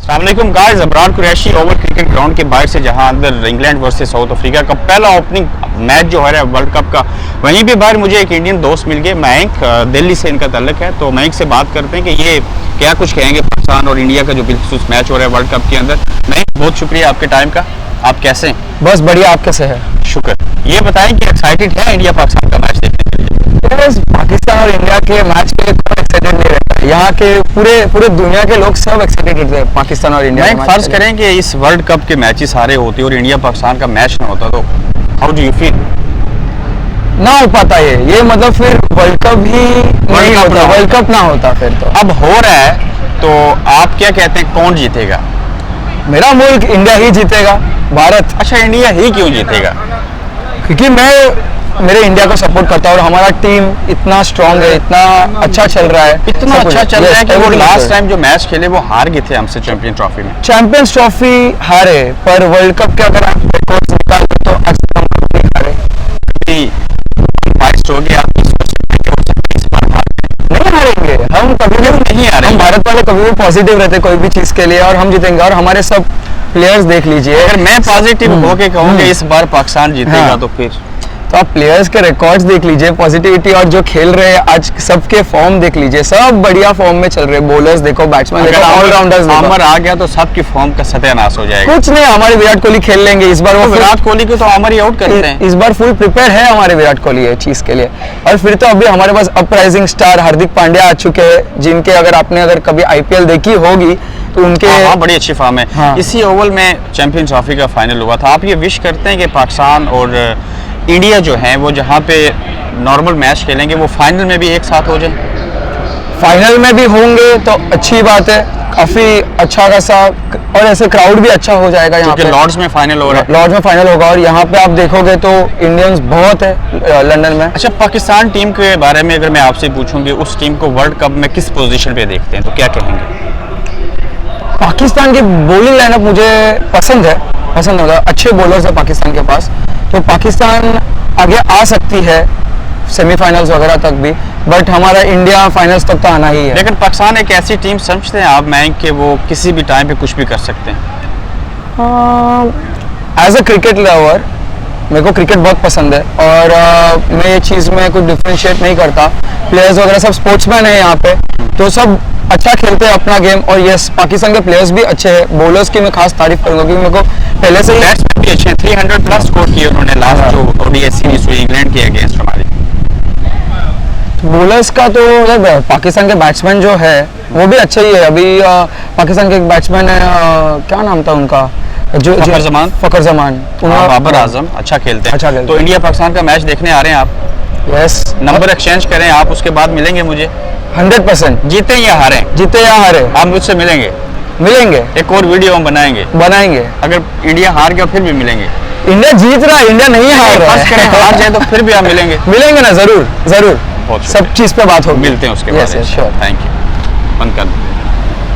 अस्सलामुअलैकुम guys, Abrar Qureshi Oval cricket ground के बाहर से जहां अंदर इंग्लैंड वर्सेस साउथ अफ्रीका का पहला ओपनिंग मैच जो है वर्ल्ड कप का, वहीं पे बाहर मुझे एक इंडियन दोस्त मिल गए, मयंक। दिल्ली से इनका ताल्लुक है। तो मयंक से बात करते हैं कि ये क्या कुछ कहेंगे पाकिस्तान और इंडिया का जो बिलखुसूस मैच हो रहा है वर्ल्ड कप के अंदर। मयंक, बहुत शुक्रिया आपके टाइम का। आप कैसे हैं? बस बढ़िया, आप कैसे हैं? शुक्र। ये बताएं कि एक्साइटेड है इंडिया पाकिस्तान का मैच देखने के लिए? पाकिस्तान और इंडिया के मैच के लिए कौन एक्साइटेड नहीं रहता है? यहाँ के पूरे दुनिया के लोग सब एक्साइटेड रहते हैं पाकिस्तान और इंडिया। मैं फर्ज करें कि इस वर्ल्ड कप के मैचेस सारे होते और इंडिया पाकिस्तान का मैच ना होता, तो हाउ डू यू फील? ना हो पाता ये मतलब फिर वर्ल्ड कप ही नहीं होता, वर्ल्ड कप ना होता फिर तो। अब हो रहा है, तो आप क्या कहते हैं कौन जीतेगा? मेरा मुल्क इंडिया ही जीतेगा, भारत। अच्छा, इंडिया ही क्यों जीतेगा? क्योंकि मैं मेरे इंडिया को सपोर्ट करता हूँ और हमारा टीम इतना स्ट्रांग है, इतना अच्छा चल रहा है, इतना अच्छा चल रहा है कि वो लास्ट टाइम जो मैच खेले वो हार गए थे हमसे चैंपियन ट्रॉफी में। चैंपियंस ट्रॉफी हारे, पर वर्ल्ड कप के अगर आप रिकॉर्ड्स निकालें तो अच्छा हम नहीं हारे। हो गया, नहीं हारेंगे हम, कभी भी नहीं हारे। हम भारत वाले कभी भी पॉजिटिव रहते कोई भी चीज के लिए, और हम जीतेंगे। और हमारे सब प्लेयर्स देख लीजिए, अगर मैं पॉजिटिव होके कहूँ कि इस बार पाकिस्तान जीतेगा, तो फिर तो आप प्लेयर्स के रिकॉर्ड्स देख लीजिए, पॉजिटिविटी, और जो खेल रहे हैं आज सबके फॉर्म देख लीजिए, सब बढ़िया फॉर्म में चल रहे हैं। बॉलर्स देखो, बैट्समैन देखो, ऑलराउंडर्स देखो। आमर आ गया तो सबकी फॉर्म का सत्यानाश हो जाएगा। कुछ नहीं, हमारे विराट कोहली खेल लेंगे इस बार। वो विराट कोहली को तो आमर ही आउट करते हैं। इस बार फुल प्रिपेयर है हमारे विराट कोहली ये चीज के लिए। और फिर तो अभी हमारे पास अपराइजिंग स्टार हार्दिक पांड्या आ चुके हैं, जिनके अगर कभी आईपीएल देखी होगी तो उनके बड़ी अच्छी फॉर्म है। हाँ। इसी ओवल में चैंपियंस ट्रॉफी का फाइनल हुआ था। आप ये विश करते हैं कि पाकिस्तान और इंडिया जो है वो जहाँ पे नॉर्मल मैच खेलेंगे वो फाइनल में भी एक साथ हो जाए? फाइनल में भी होंगे तो अच्छी बात है, काफी अच्छा खासा, और ऐसे क्राउड भी अच्छा हो जाएगा यहाँ पे। लॉर्ड्स में फाइनल हो रहा है। लॉर्ड्स में फाइनल होगा, और यहाँ पे आप देखोगे तो इंडियंस बहुत है लंदन में। अच्छा, पाकिस्तान टीम के बारे में अगर मैं आपसे पूछूंगी, उस टीम को वर्ल्ड कप में किस पोजीशन पे देखते हैं, तो क्या कहेंगे? पाकिस्तान की बॉलिंग लाइनअप मुझे पसंद है, अच्छे बॉलर्स है पाकिस्तान के पास, तो पाकिस्तान आगे आ सकती है सेमीफाइनल्स वगैरह तक भी, बट हमारा इंडिया फाइनल्स तक तो आना ही है। लेकिन पाकिस्तान एक ऐसी टीम समझते हैं आप मयंक कि वो किसी भी टाइम पे कुछ भी कर सकते हैं? एज अ क्रिकेट लवर मेरे को क्रिकेट बहुत पसंद है, और मैं ये चीज़ में कुछ डिफ्रेंशिएट नहीं करता। प्लेयर्स वगैरह सब स्पोर्ट्समैन है यहाँ पे, तो सब अच्छा खेलते हैं अपना गेम। और यस, पाकिस्तान के प्लेयर्स भी अच्छे हैं। बॉलर्स की मैं खास तारीफ करूंगा, क्योंकि मेरे को पहले से ही बैट्समैन भी अच्छे हैं। 300 प्लस स्कोर किए उन्होंने लास्ट जो ओडीआई सीरीज हुई इंग्लैंड के अगेंस्ट हमारे। बॉलर्स का तो पाकिस्तान के बैट्समैन जो है वो भी अच्छे ही है। अभी पाकिस्तान के एक बैट्समैन है, क्या नाम था उनका, जो फखर जमान, बाबर आजम अच्छा खेलते हैं। तो इंडिया पाकिस्तान का मैच देखने आ रहे हैं आप? यस। नंबर एक्सचेंज करें आप, उसके बाद मिलेंगे मुझे। 100%। जीते या हारे? जीते या हारे आप मुझसे मिलेंगे। एक और वीडियो हम बनाएंगे। अगर इंडिया हार गया फिर भी मिलेंगे। इंडिया जीत रहा है, इंडिया नहीं हार रहा है। हार जाए तो फिर भी आप मिलेंगे ना, जरूर। सब चीज पे बात होगी। मिलते हैं उसके बाद। Thank you. बंद कर।